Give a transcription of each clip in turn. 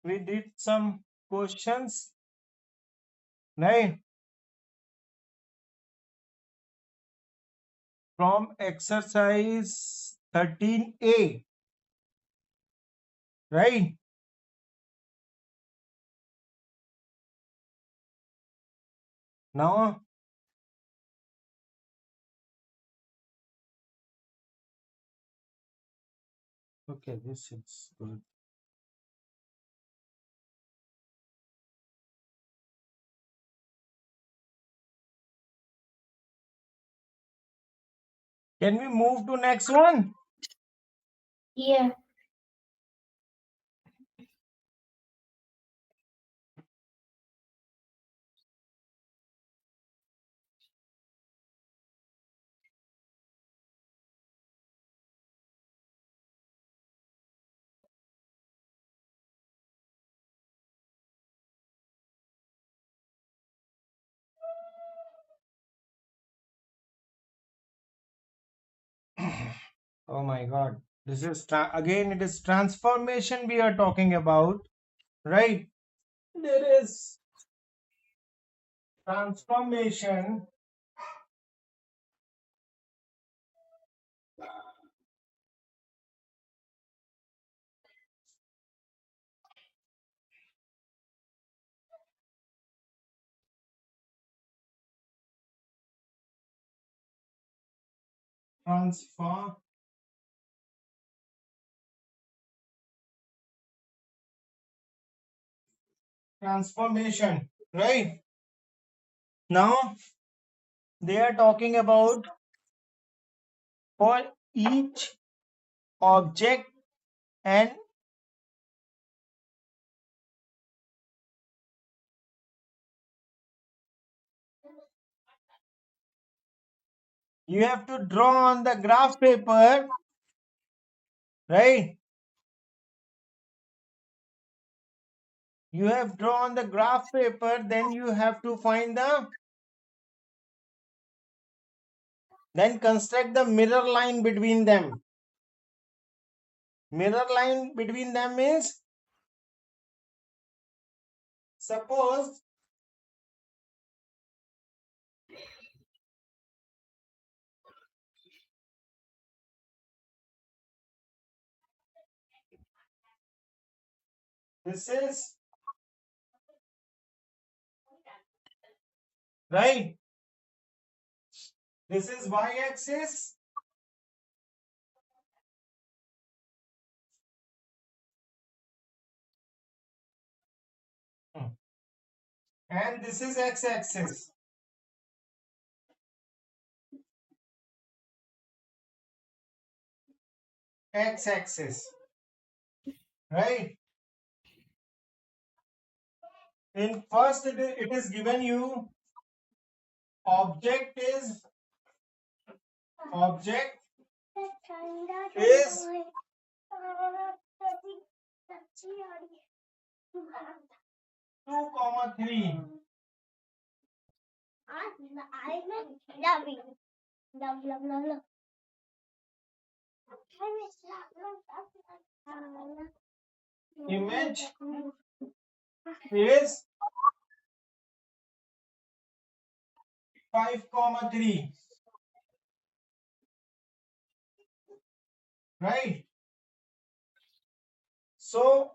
we did some questions, right? From exercise 13A, right? Now, okay, this is good. Can we move to next one? Yeah. Oh my God. This is again, it is transformation we are talking about, right? There is transformation. Transform transformation, right? Now they are talking about for each object, and you have to draw on the graph paper, right? You have drawn the graph paper, then you have to find the, then construct the mirror line between them. Mirror line between them is, suppose this is, right, this is y-axis, and this is x-axis. X-axis, right? In first it is given you object is, object is 2, 3. Image is 5, 3, right? So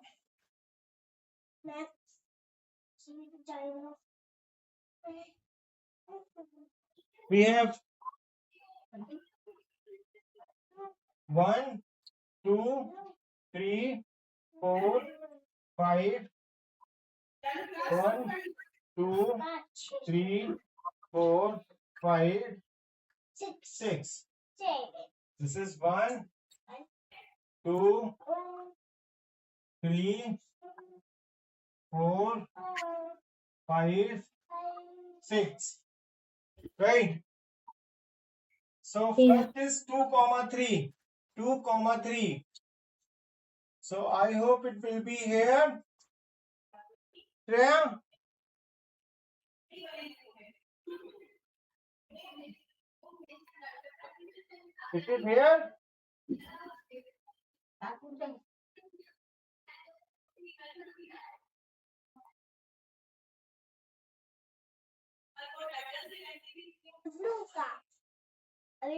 we have 1, 2, 3, 4, 5. 1, 2, 3, 4, 5, 6. This is 1, 2, 3, 4, 5, 6. Right? So Yeah. first is 2, 3. 2, 3. So I hope it will be here. Shreya? Is it here?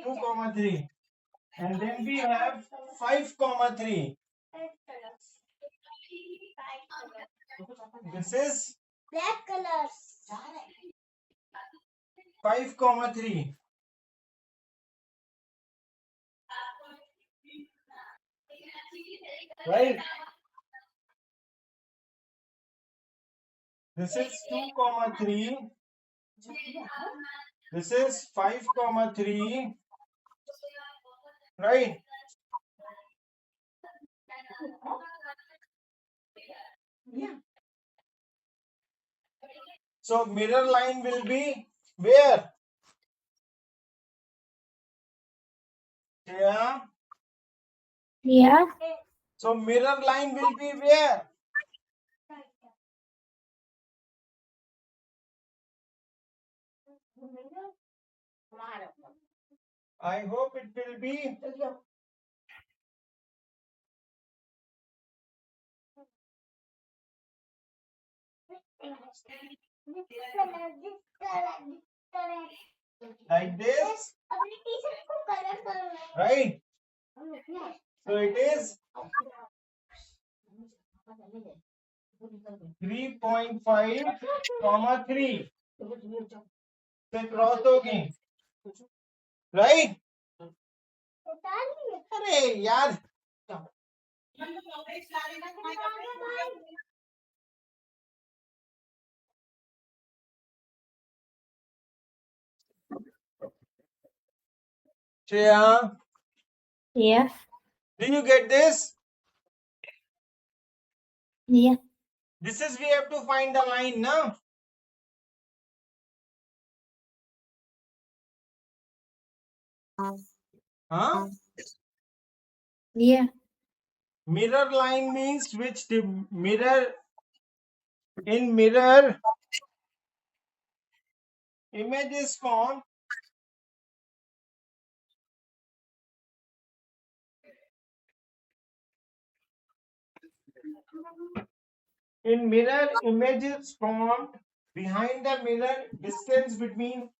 2 comma 3. And then we have 5 comma 3. This is Black colors. 5 comma 3. Right? This is 2 comma 3. This is 5 comma 3. Right? So mirror line will be where? Yeah. Yeah. So mirror line will be where? I hope it will be like this. Right? So it is 3.5 comma 3 से cross होगी. Right? अरे यार. Shreya, Yeah. do you get this? Yeah. This is we have to find the line now. Huh? Yeah. Mirror line means which the mirror in mirror image is formed in mirror image is formed behind the mirror distance between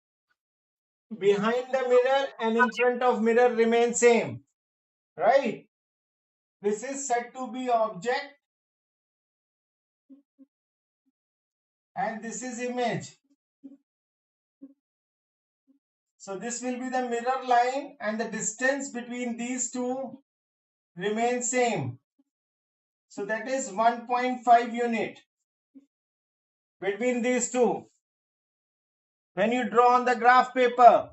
behind the mirror and in front of mirror remain same, right? This is said to be object and this is image. So this will be the mirror line and the distance between these two remains same. So that is 1.5 unit between these two. When you draw on the graph paper,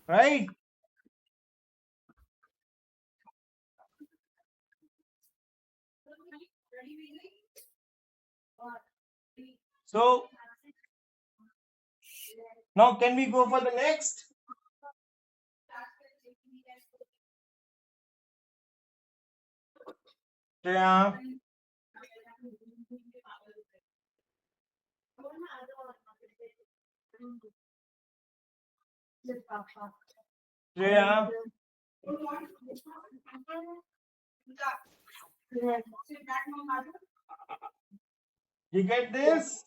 right? So now can we go for the next? Yeah. Yeah. You get this?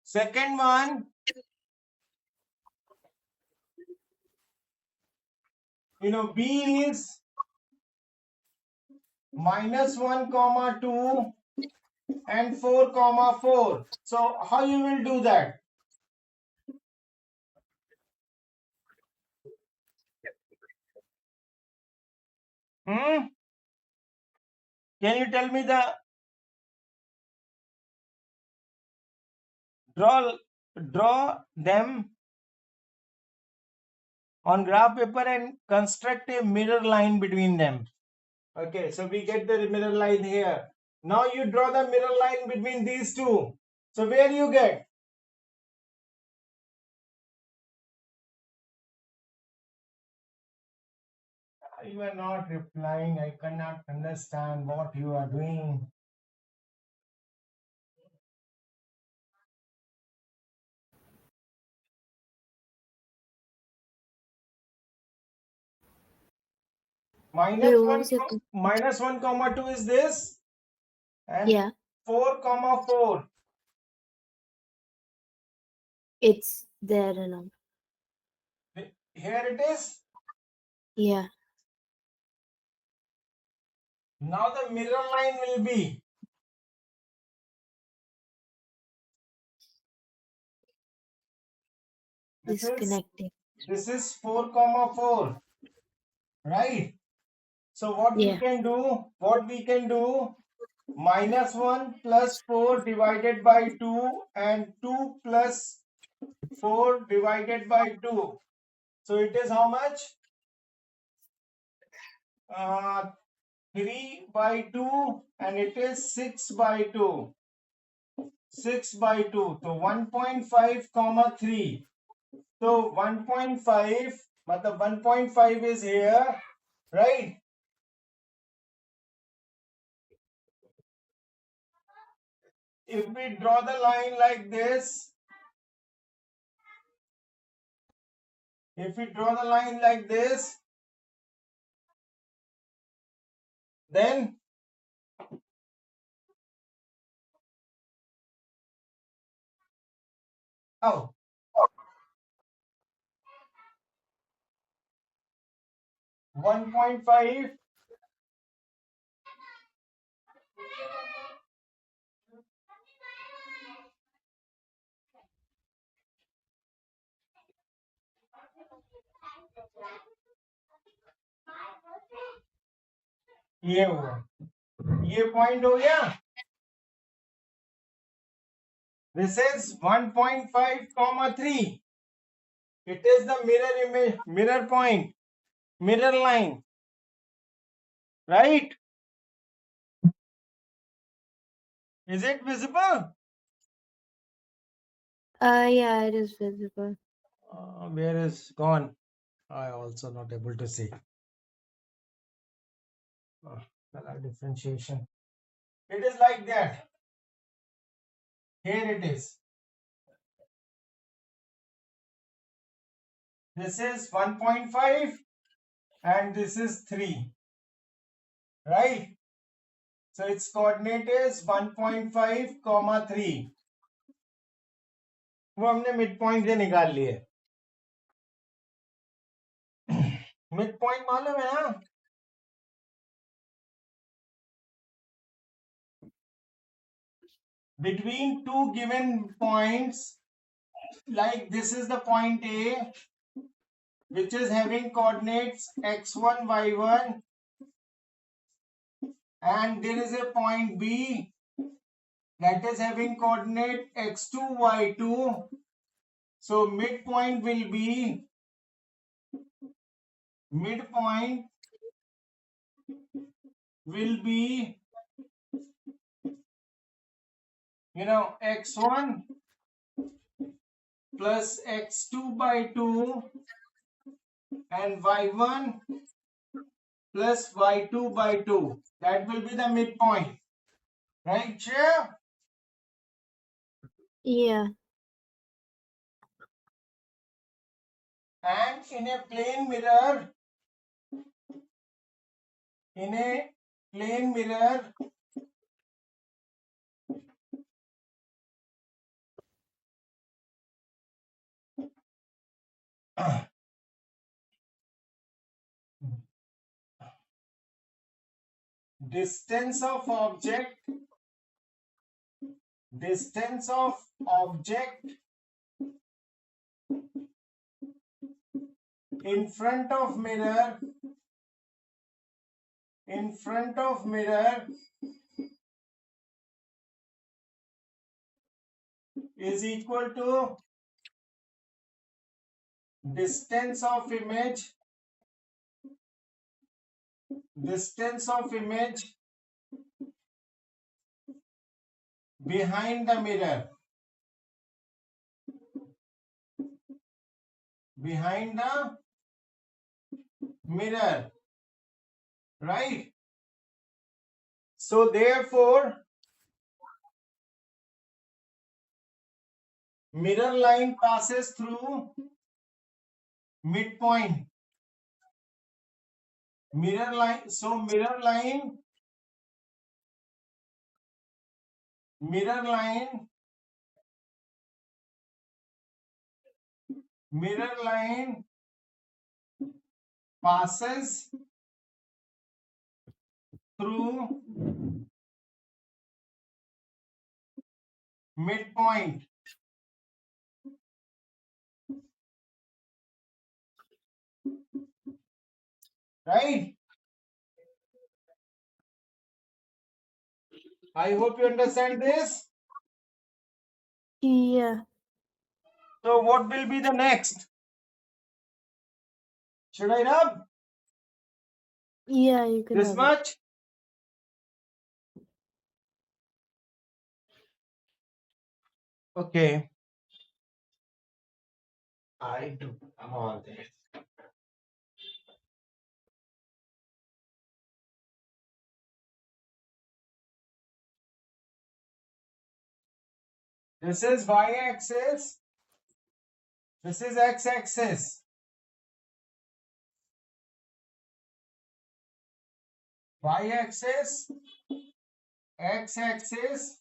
Second one, B is -1 comma 2 and 4 comma 4. So how you will do that? Hmm? Can you tell me the draw them on graph paper and construct a mirror line between them. Okay, so we get the mirror line here. Now you draw the mirror line between these two. So where you get? You are not replying. I cannot understand what you are doing. Hey, Minus what one, is your minus 1 comma 2 is this. And yeah. 4,4. It's there now. Here it is. Yeah. Now the mirror line will be Disconnecting. this is 4,4, right? So what we Yeah. can do, -1 plus 4 divided by 2 and 2 plus 4 divided by 2. So it is how much? 3 by 2 and it is 6 by 2. 6 by 2. So 1.5 comma 3. So 1.5, but the 1.5 is here, right? If we draw the line like this, then how? 1.5 ये हुआ, ये point हो गया. This is 1.5 comma 3. It is the mirror image, mirror point, mirror line, right? Is it visible? Yeah, it is visible. Where is gone? I also not able to see. Color differentiation. It is like that. Here it is. This is 1.5 and this is 3, right? So its coordinate is 1.5 comma 3. वो हमने mid point से निकाल लिए. Mid point मालूम है ना? Between two given points, like this is the point A, which is having coordinates x1, y1, and there is a point B that is having coordinate x2, y2. So midpoint will be x1 plus x2 by 2 and y1 plus y2 by 2. That will be the midpoint, right, Shreya? Yeah. And in a plane mirror, distance of object in front of mirror is equal to distance of image behind the mirror, right? So therefore mirror line passes through midpoint. Mirror line mirror line passes through midpoint. Right? I hope you understand this. Yeah. So what will be the next? Should I rub Yeah, you can this have it. much? Okay. I do all this. This is y-axis. This is x-axis. Y-axis, x-axis.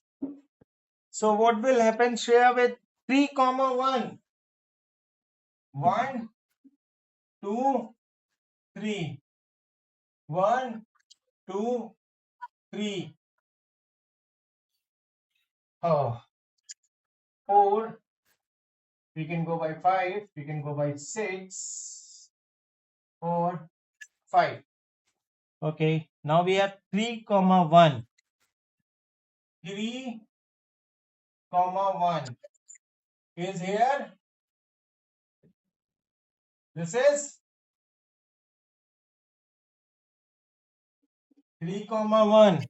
So what will happen, Shreya, with 3, 1? 1, 2, 3. 1, 2, 3. Oh, 4. We can go by 5. We can go by 6, 4, 5. Okay. Now we have 3, 1. 3, 1 is here. This is 3, 1.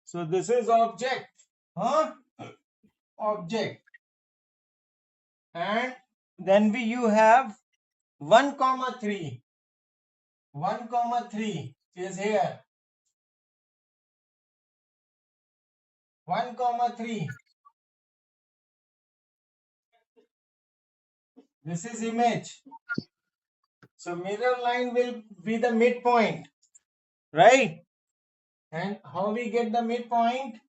So this is object. Huh? Object. And then you have 1, 3. 1, 3 is here. 1, 3. This is image. So mirror line will be the midpoint, right? And how we get the midpoint?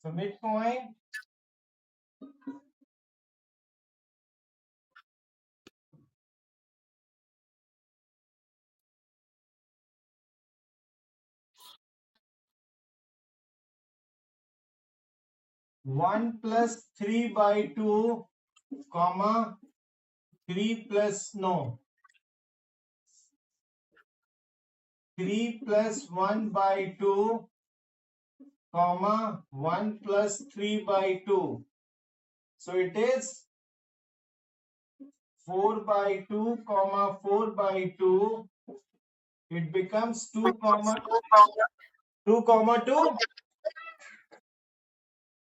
So midpoint, one plus 3 by 2, comma 3 plus 3 plus 1 by 2, comma 1 plus 3 by 2. So it is 4 by 2, comma 4 by 2. It becomes 2, 2, 2.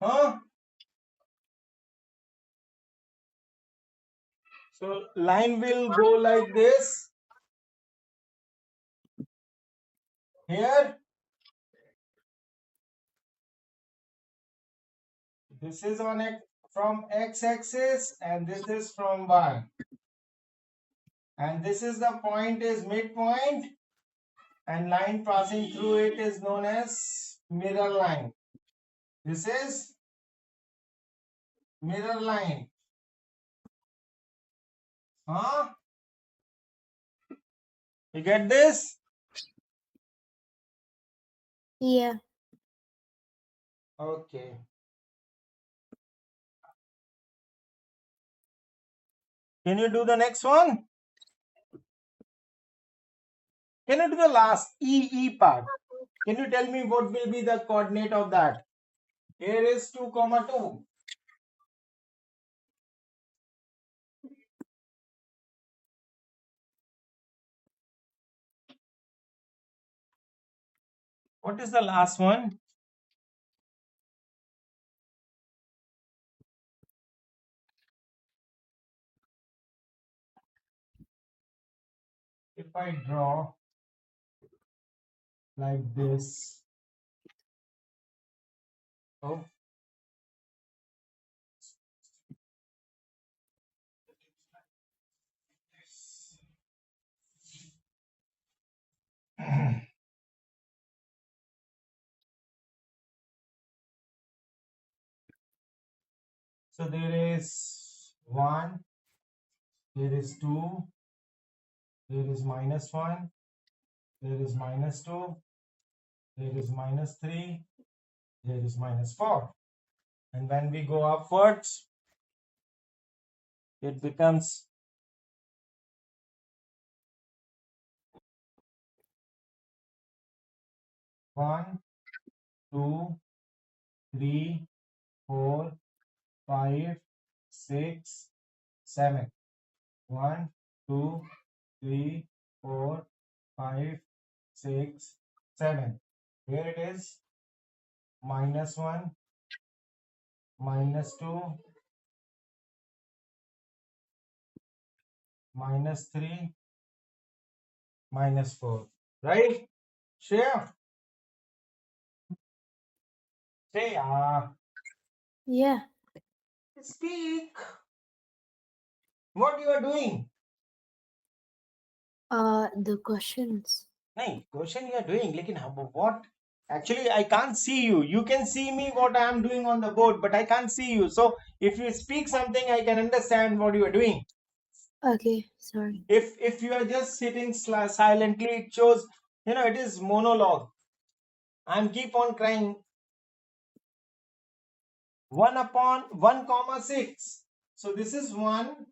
Huh? So line will go like this. Here, this is on from x-axis and this is from y. And this is the point is midpoint, and line passing through it is known as mirror line. This is mirror line. Huh? You get this? Yeah. Okay. Can you do the next one? Can you do the last E part? Can you tell me what will be the coordinate of that? Here is 2, 2. What is the last one? If I draw like this. Oh. So there is 1, there is 2, there is -1, there is -2, there is -3, there is -4. And when we go upwards, it becomes 1, 2, 3, 4, 5, 6, 7. 1, 2, 3, 4, 5, 6, 7. Here it is -1, -2, -3, -4. Right? Shreya? Shreya, Yeah. speak. What you are doing? The questions. No, question you are doing. Lekin what? Actually, I can't see you. You can see me what I am doing on the board, but I can't see you. So if you speak something, I can understand what you are doing. Okay, sorry. If you are just sitting silently, it shows, it is monologue. I'm keep on crying. 1/1,6. So this is 1,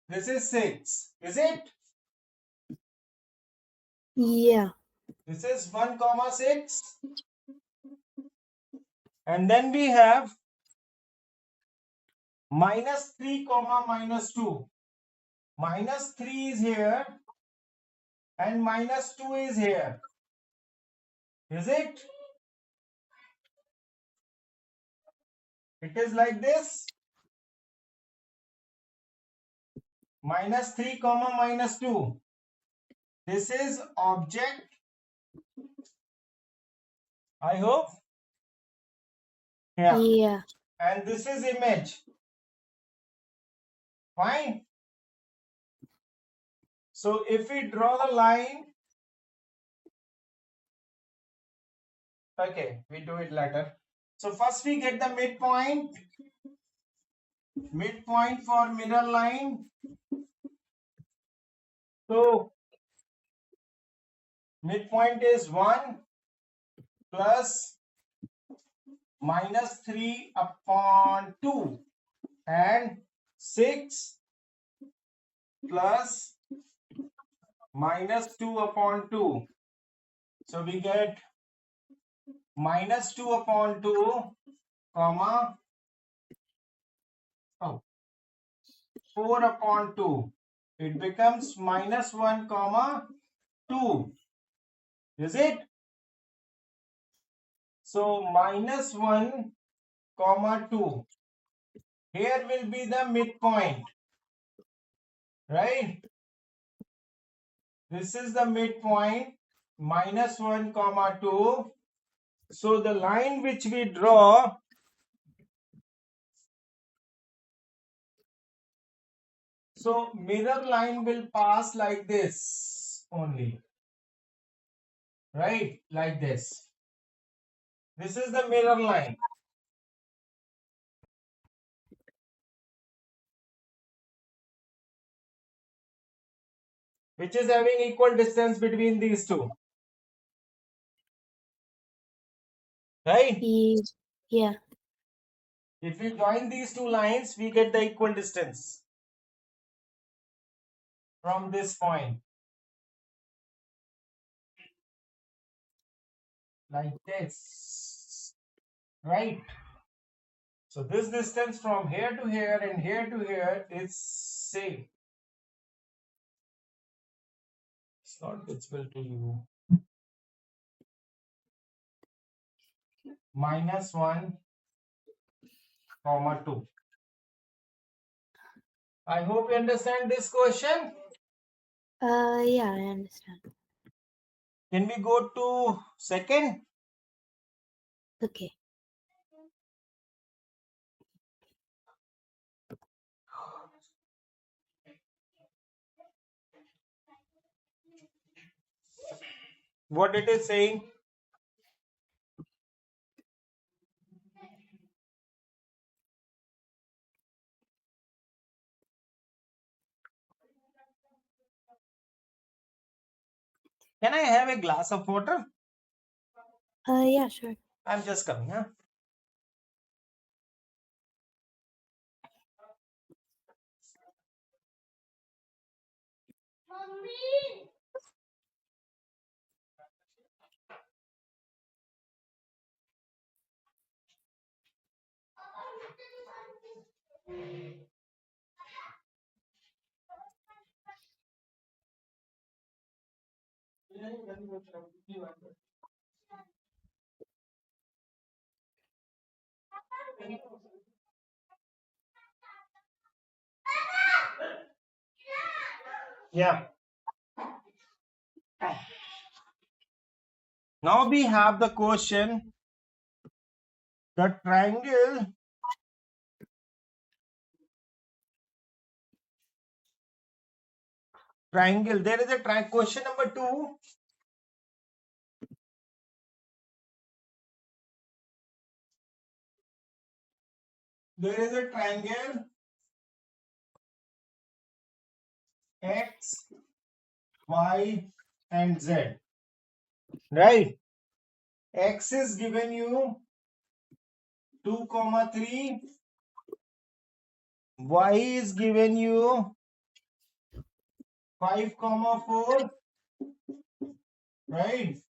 this is 6. Is it? Yeah. This is 1,6. And then we have -3, -2. -3 is here and -2 is here. Is it? It is like this. -3, -2. This is object. I hope. Yeah. Yeah. And this is image. Fine. So if we draw the line, okay, we do it later. So first we get the midpoint. Midpoint for mirror line. So midpoint is 1 plus -3/2 and 6 plus -2/2. So we get -2/2, comma, 4/2. It becomes -1, comma, 2. Is it? So -1, comma, 2. Here will be the midpoint. Right? This is the midpoint, -1, comma, 2. So the line which we draw, so mirror line will pass like this only. Right? Like this. This is the mirror line. Which is having equal distance between these two. Right? Yeah. If we join these two lines, we get the equal distance from this point. Like this. Right? So this distance from here to here and here to here is same. It's not visible to you. -1, comma, 2. I hope you understand this question. Yeah, I understand. Can we go to second? Okay. What it is saying? Can I have a glass of water? Yeah, sure. I'm just coming, huh? Yeah. Now we have the question, the triangle, there is a question number 2. There is a triangle X, Y, and Z. Right? X is given you 2, 3. Y is given you 5, 4. Right?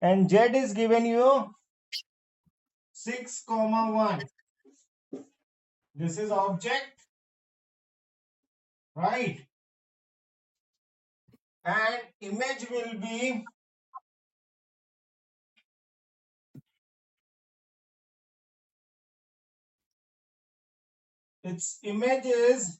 And Z is given you 6, 1. This is object. Right? And image will be its image is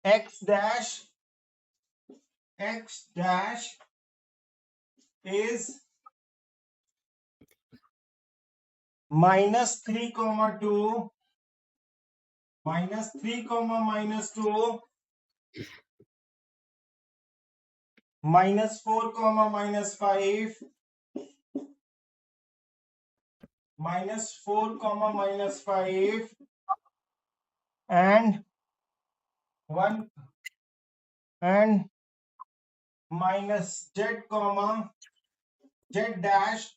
X dash is -3, 2, -3, -2, -4, -5, -4, -5, and 1 and minus Z, Z dash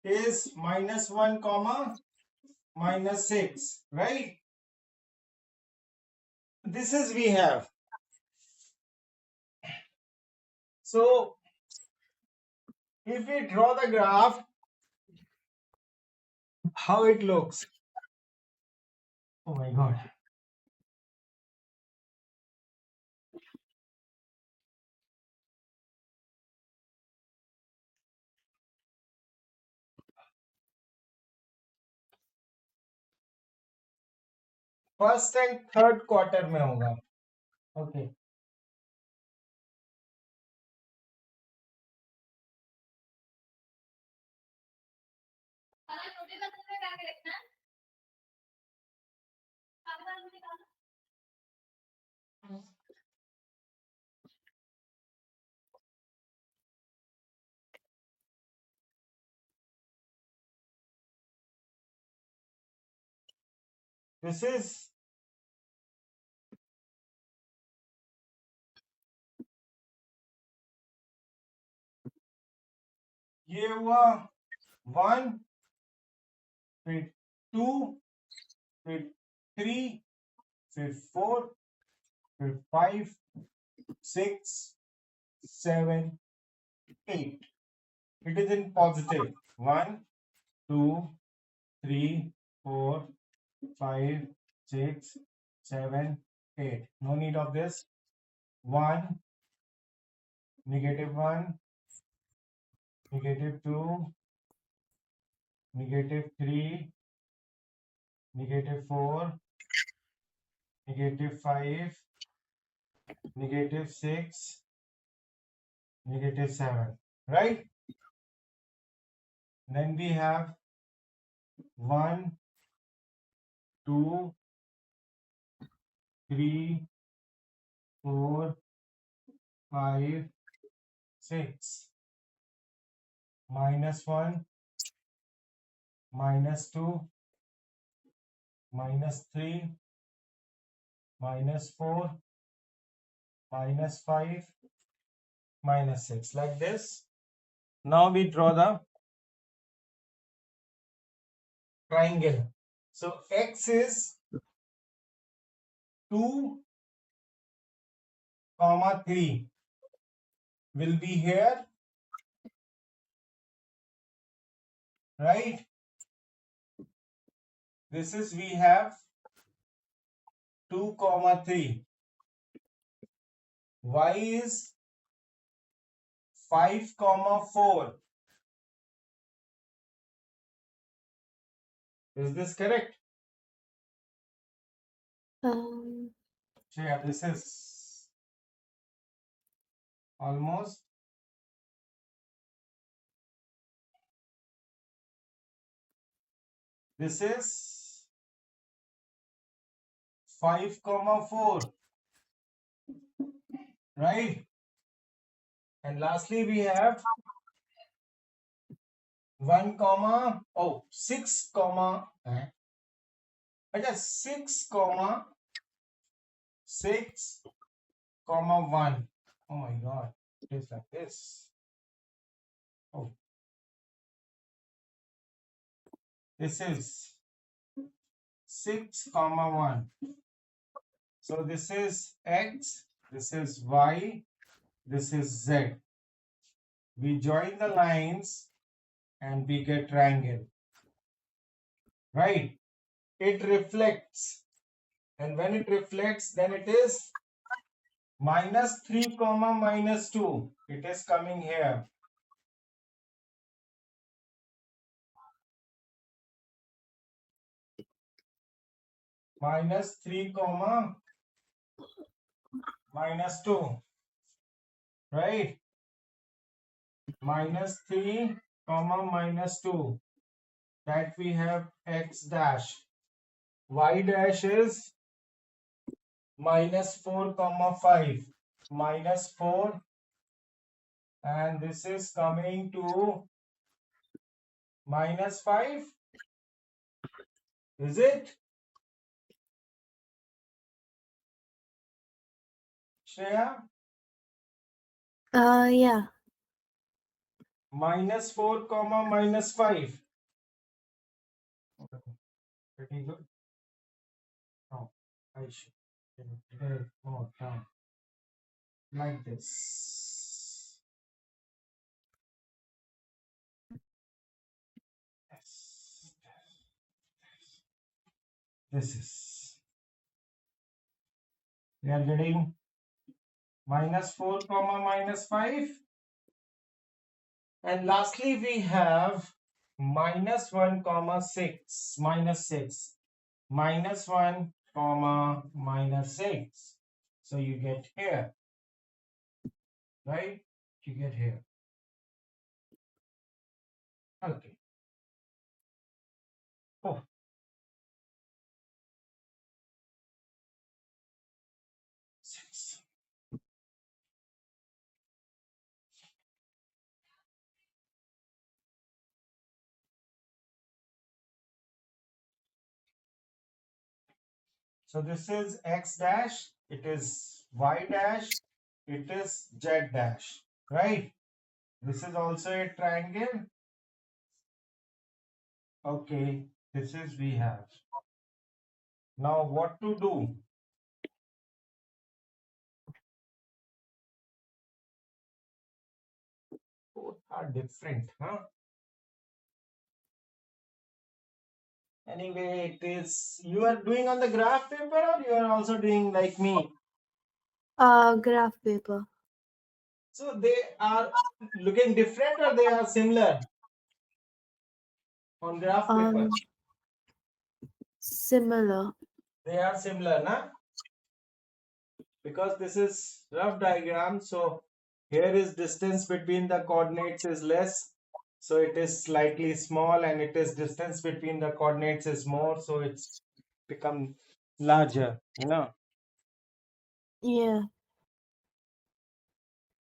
is -1, -6, right? This is we have. So if we draw the graph, how it looks. Oh my god. First and third quarter में होगा. Okay. This is ये हुआ 1, फिर 2, फिर 3, फिर 4, फिर 5, 6, 7, 8. It is in positive. 1, 2, 3, 4, 5, 6, 7, 8. No need of this. 1, -1, -2, -3, -4, -5, -6, -7, right? Then we have 1, 2, 3, 4, 5, 6. -1, -2, -3, -4, -5, -6, like this. Now we draw the triangle. So x is 2, 3 will be here, right? This is, we have 2, 3. Y is 5, 4. Is this correct? So yeah, this is almost this is 5, 4, right? And lastly, we have 1, 6, 6, 6, 1. Oh my God, it is like this. Oh, this is 6, 1. So this is x, this is y, this is z. We join the lines and we get triangle, right? It reflects, and when it reflects, then it is -3, -2. It is coming here. -3, -2, right? -3, -2. That we have x dash. Y dash is -4, 5. -4, and this is coming to -5. Is it, Shreya? Yeah. -4, -5. Pretty good. Oh, I should get it more down like this. Yes. This is, we are getting -4, -5. And lastly, we have -1, 6, -6, -1, -6. So you get here, right? You get here. Okay. Oh. Six. So this is x dash, it is y dash, it is z dash, right? This is also a triangle. Okay, this is we have. Now what to do? Both are different, huh? Anyway, it is, you are doing on the graph paper or you are also doing like me? Graph paper. So they are looking different or they are similar on graph paper? Similar. They are similar, na? Because this is rough diagram, so here is distance between the coordinates is less, so it is slightly small, and it is distance between the coordinates is more, so it's become larger, you know. Yeah.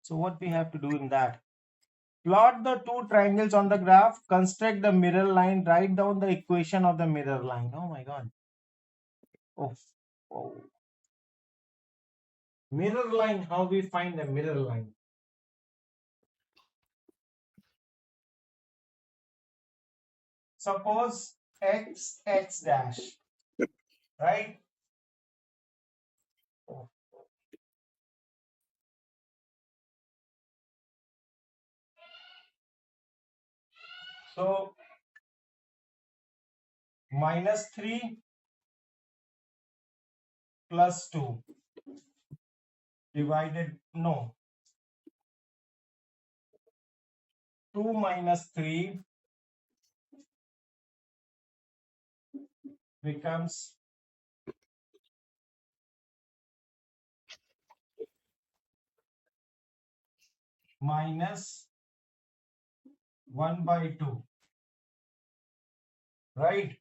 So what we have to do in that? Plot the two triangles on the graph, construct the mirror line, write down the equation of the mirror line. Oh my god. Oh, oh. Mirror line, how we find the mirror line? Suppose x dash, right? Oh. So -3 plus 2 divided, no, 2 minus 3 becomes minus 1 by 2, right?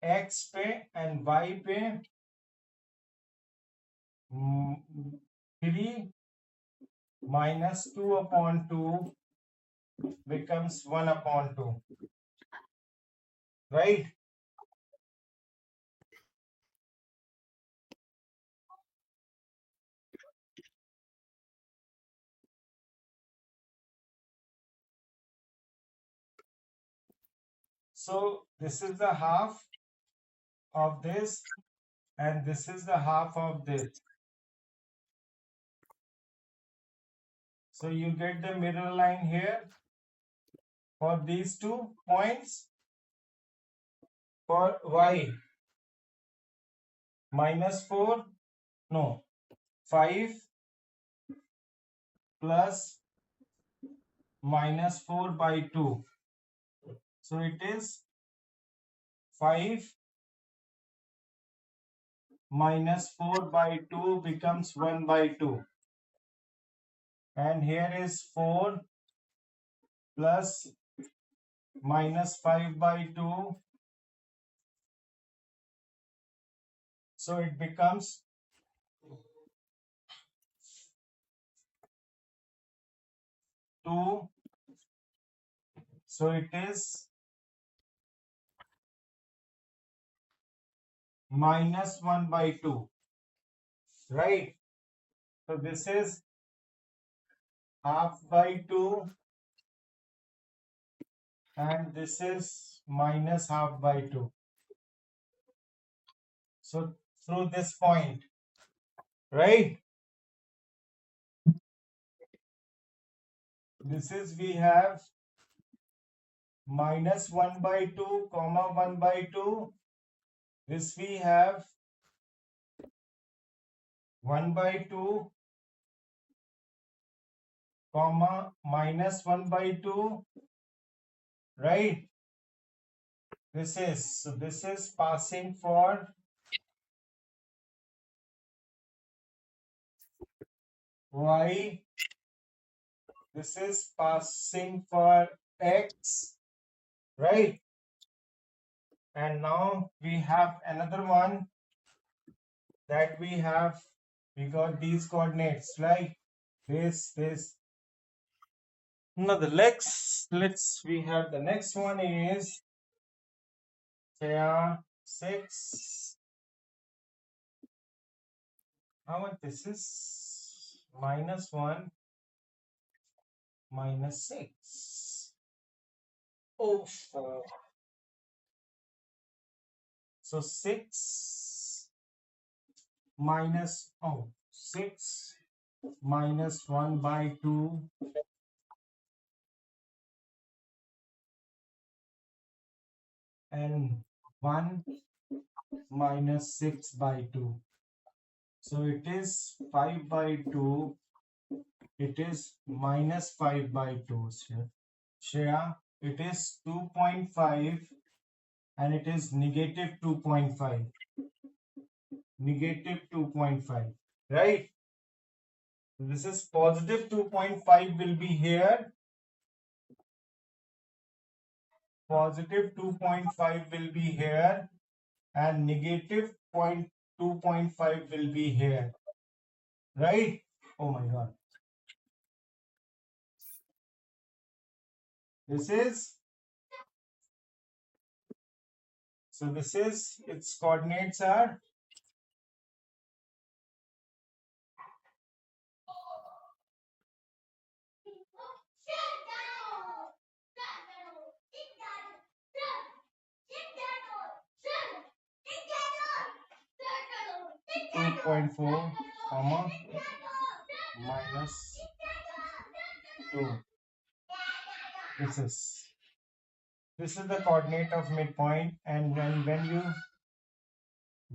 X पे and y पे 3 minus 2 upon 2 becomes 1 upon 2, right? So this is the half of this and this is the half of this. So you get the mirror line here for these 2 points. For y, -4, no, 5 plus -4 by 2. So it is 5 minus 4 by 2 becomes 1 by 2. And here is 4 plus -5 by 2. So it becomes 2. So it is -1 by 2, right? So this is half by 2 and this is minus half by 2. So through this point, right? This is, we have -1 by 2 comma 1 by 2. This we have 1 by 2 comma -1 by 2, right? This is, so this is passing for y, this is passing for x, right? And now we have another one that we got these coordinates, right? This. Now the we have the next one is say 6. How much this is? -1 -6. Oh, 4. So 6 minus 6 minus 1 by 2 and 1 minus 6 by 2. So it is 5 by 2. It is -5 by 2. Shreya, it is 2.5 and it is -2.5. -2.5, right? This is positive 2.5 will be here. Positive 2.5 will be here and negative 2.5 will be here, right? Oh my god. This is, so this is, its coordinates are (2.4, minus 2). This is the coordinate of midpoint, and when you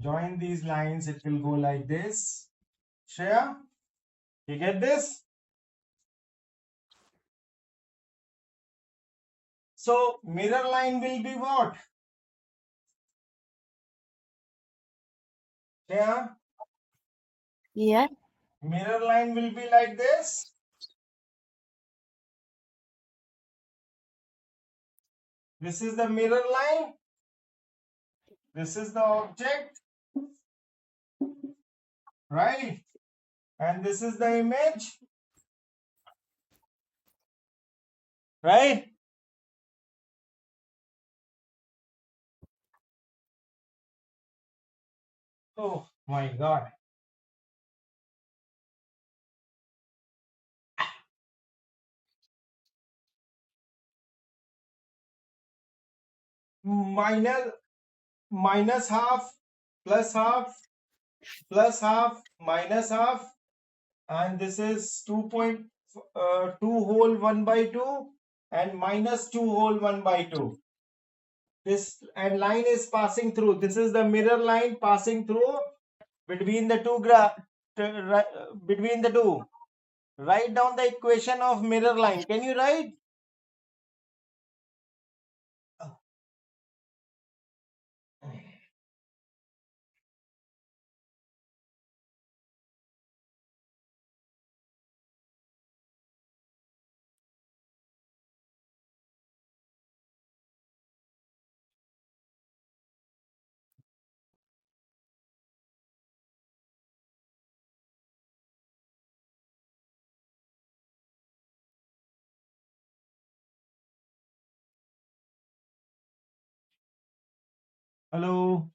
join these lines, it will go like this. Shreya, you get this? So mirror line will be what? Shreya, Yeah. mirror line will be like this. This is the mirror line. This is the object, right? And this is the image, right? Oh my God. Minus half, plus half, plus half, minus half, and this is 2.2 whole 1 by 2 and minus 2 whole 1 by 2. This and line is passing through. This is the mirror line passing through between the two between the two. Write down the equation of mirror line. Can you write? Hello.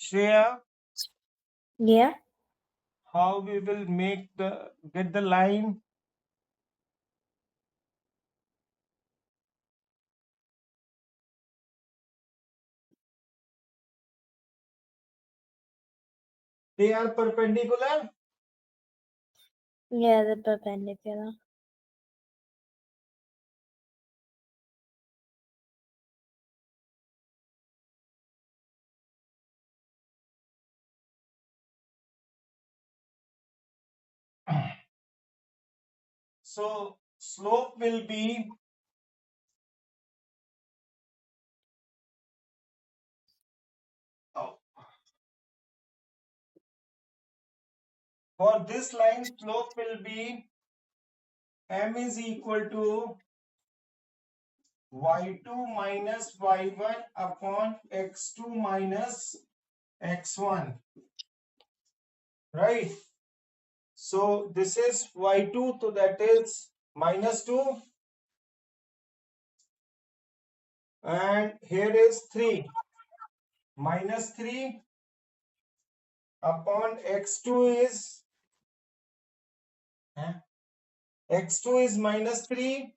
Shreya, Yeah. how we will get the line? They are perpendicular. Yeah, the perpendicular. So slope will be oh, for this line, slope will be m is equal to y2 minus y1 upon x2 minus x1, right? So this is y2, so that is minus 2, and here is 3, minus 3 upon x2 is x2 is minus 3,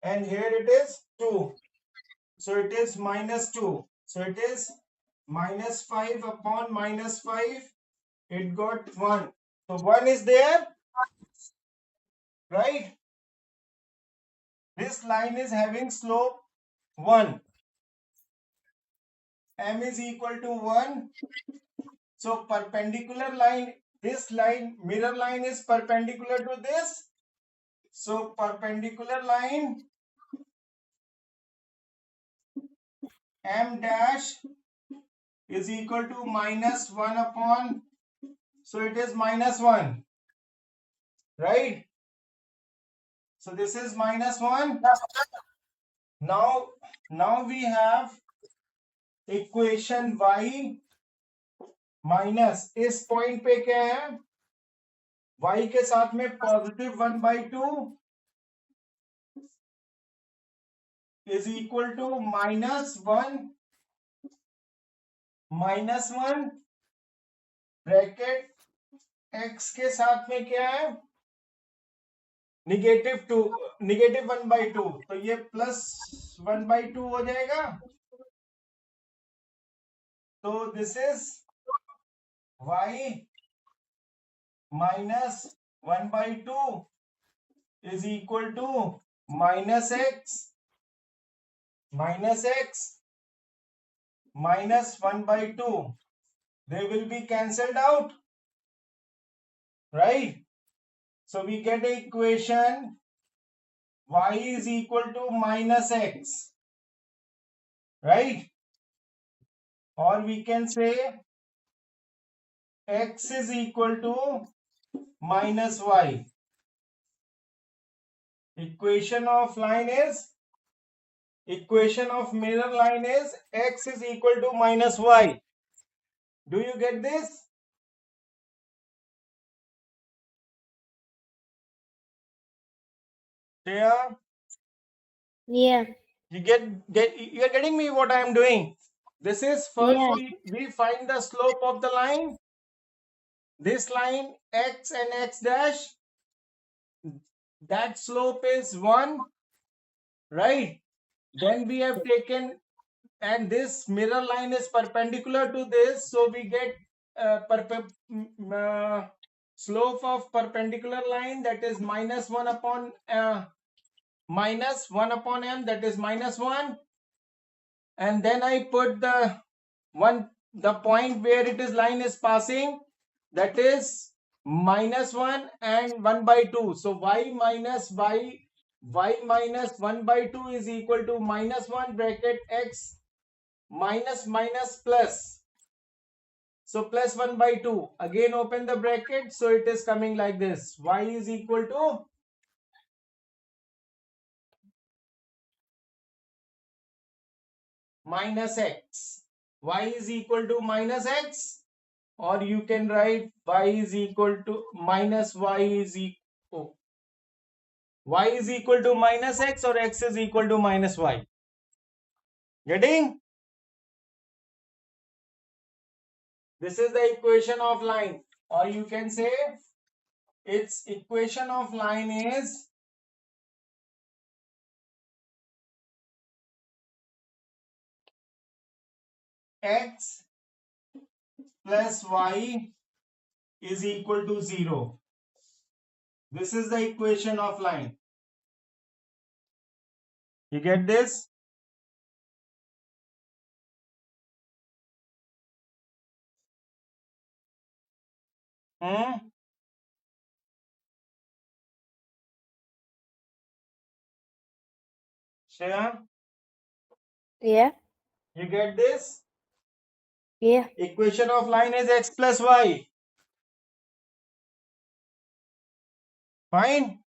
and here it is 2. So it is minus 2. So it is minus 5 upon minus 5. It got 1. So 1 is there, right? This line is having slope 1. M is equal to 1. So perpendicular line, this line, mirror line is perpendicular to this. So perpendicular line M dash is equal to minus 1 upon, so it is minus 1, right? So this is minus 1. Now we have equation y minus इस point पे क्या है, y के साथ में positive 1/2 is equal to -1 bracket x के साथ में क्या है, -1/2, तो ये +1/2 हो जाएगा. तो this is y minus 1/2 is equal to minus x minus 1/2. They will be cancelled out, right? So we get an equation y is equal to minus x, right? Or we can say x is equal to minus y. Equation of mirror line is x is equal to minus y. Do you get this? Shreya? Yeah. You are getting me what I am doing? This is first Yeah. we find the slope of the line. This line x and x dash, that slope is 1, right? Then we have taken, and this mirror line is perpendicular to this, so we get slope of perpendicular line, that is -1 upon -1 upon m, that is -1. And then I put the point where it is line is passing, that is -1 and 1/2. So y minus 1/2 is equal to -1 bracket x minus plus. So plus 1/2. Again open the bracket. So it is coming like this. Y is equal to minus x. Y is equal to minus x. Or you can write y is equal to minus y is equal. Y is equal to minus x or x is equal to minus y. Getting? This is the equation of line. Or you can say its equation of line is x plus y is equal to 0. This is the equation of line. You get this? Shreya, Yeah. you get this? Yeah. Equation of line is x plus y. Fine.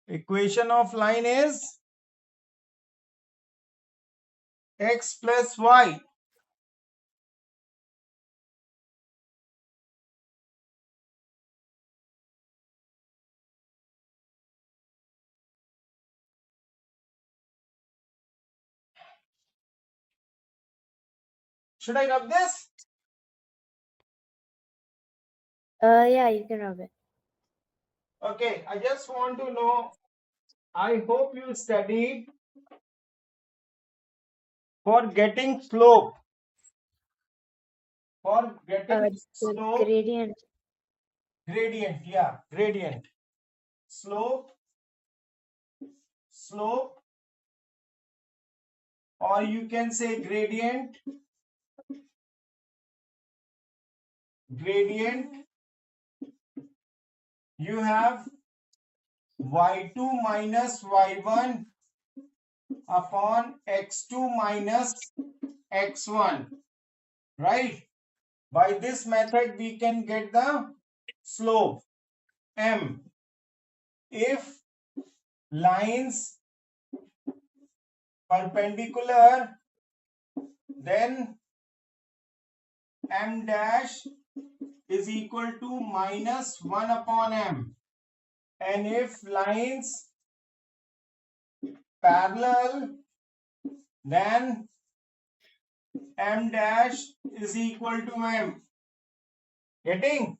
Equation of line is x plus y. Should I rub this? Yeah, you can rub it. Okay, I just want to know, I hope you studied for getting slope. For getting The slope, gradient. Gradient, yeah, gradient. Slope, slope, or you can say gradient, gradient. You have y2 minus y1 upon x2 minus x1, right? By this method, we can get the slope m. If lines perpendicular, then m dash is equal to minus 1 upon m. And if lines parallel, then m dash is equal to m. Getting?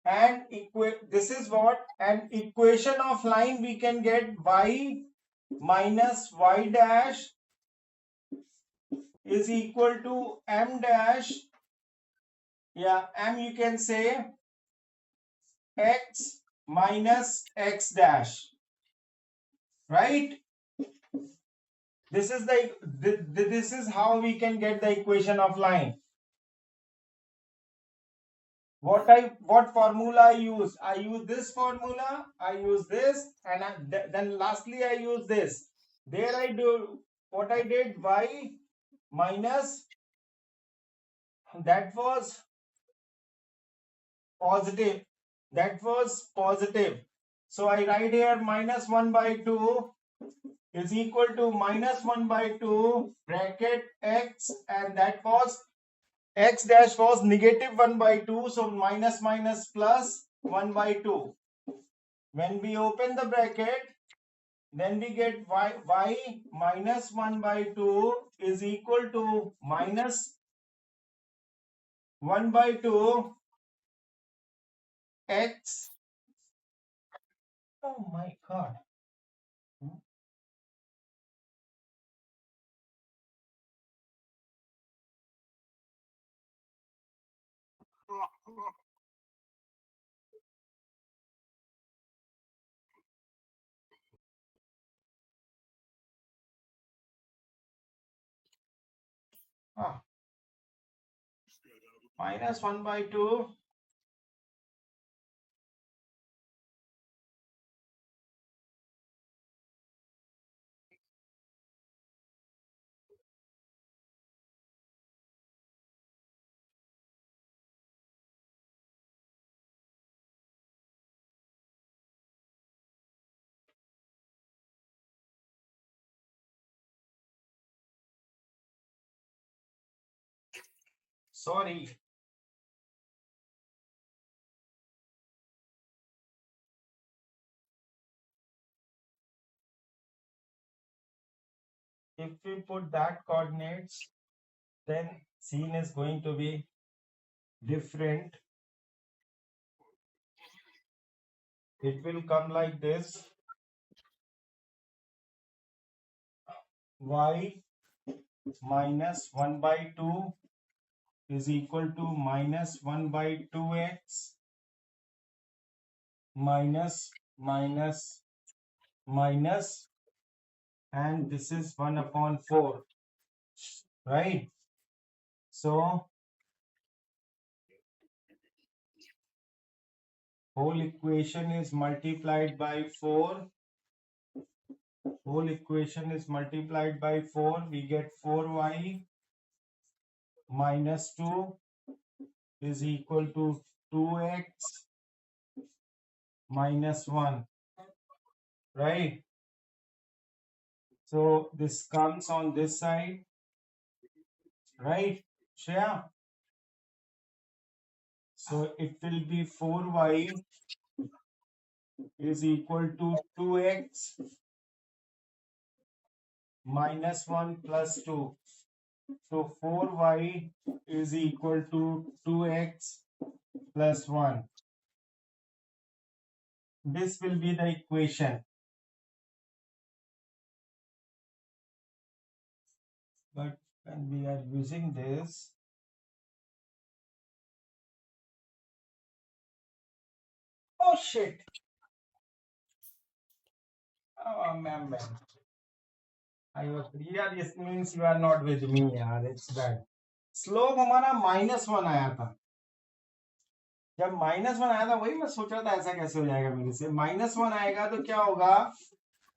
And this is what an equation of line we can get y minus y dash is equal to m dash. Yeah, m you can say x minus x dash, right? This is this is how we can get the equation of line. What formula I use? I use this formula, I use this, and then lastly I use this. There I do what I did, y minus, that was positive, that was positive. So I write here minus 1 by 2 is equal to minus 1 by 2 bracket x, and that was x dash was negative 1 by 2, so minus minus plus 1 by 2. When we open the bracket, then we get y minus 1 by 2 is equal to minus 1 by 2 x. Oh my god. Ah, minus 1 by 2. Sorry. If we put that coordinates, then scene is going to be different. It will come like this. Y minus 1 by 2 is equal to minus 1 by 2x minus minus minus, and this is 1 upon 4, right? So whole equation is multiplied by 4. Whole equation is multiplied by 4. We get 4y minus 2 is equal to 2x minus 1, right? So this comes on this side, right, Shreya? So it will be 4y is equal to 2x minus 1 plus 2. So 4y is equal to 2x plus 1. This will be the equation. But when we are using this, Oh shit. Oh man. I was yeah, this means you are not with me, यार. It's bad. Slope हमारा -1 आया था. जब -1 आया था वही मैं सोच रहा था ऐसा कैसे हो जाएगा मेरे से. -1 आएगा तो क्या होगा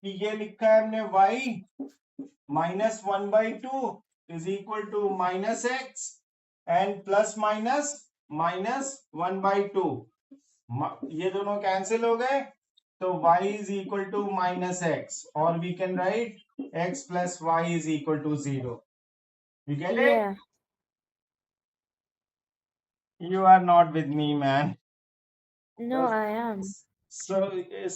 कि ये लिखा है हमने y -1/2 is equal to -x and plus minus -1/2. ये दोनों कैंसिल हो गए तो y is equal to -x or we can write x plus y is equal to 0. You get it? Yeah. You are not with me, man. No, I am. So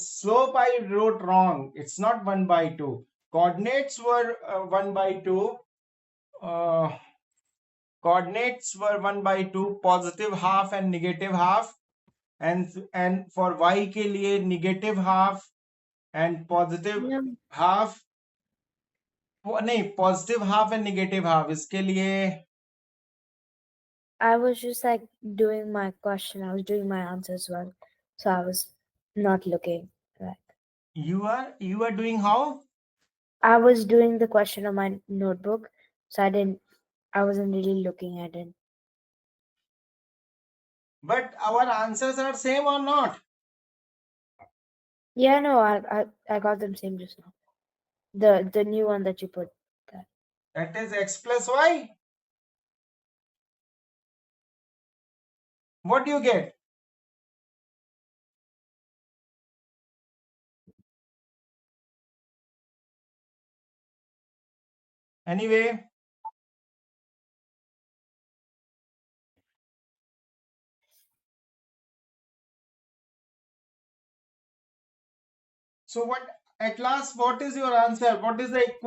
slope I wrote wrong. It's not 1/2. Coordinates were 1/2. Uh, coordinates were 1/2. Positive half and negative half. And for y के लिए negative half and positive No, half. नहीं, positive half and negative half. इसके लिए I was just like doing my question. I was doing my answer as well. So I was not looking. Like you are doing how? I was doing the question on my notebook, so I wasn't really looking at it. But our answers are same or not? Yeah, no, I got them same just now. The new one that you put. That is x plus y. What do you get? Anyway, so what at last what is your answer? What is the equation?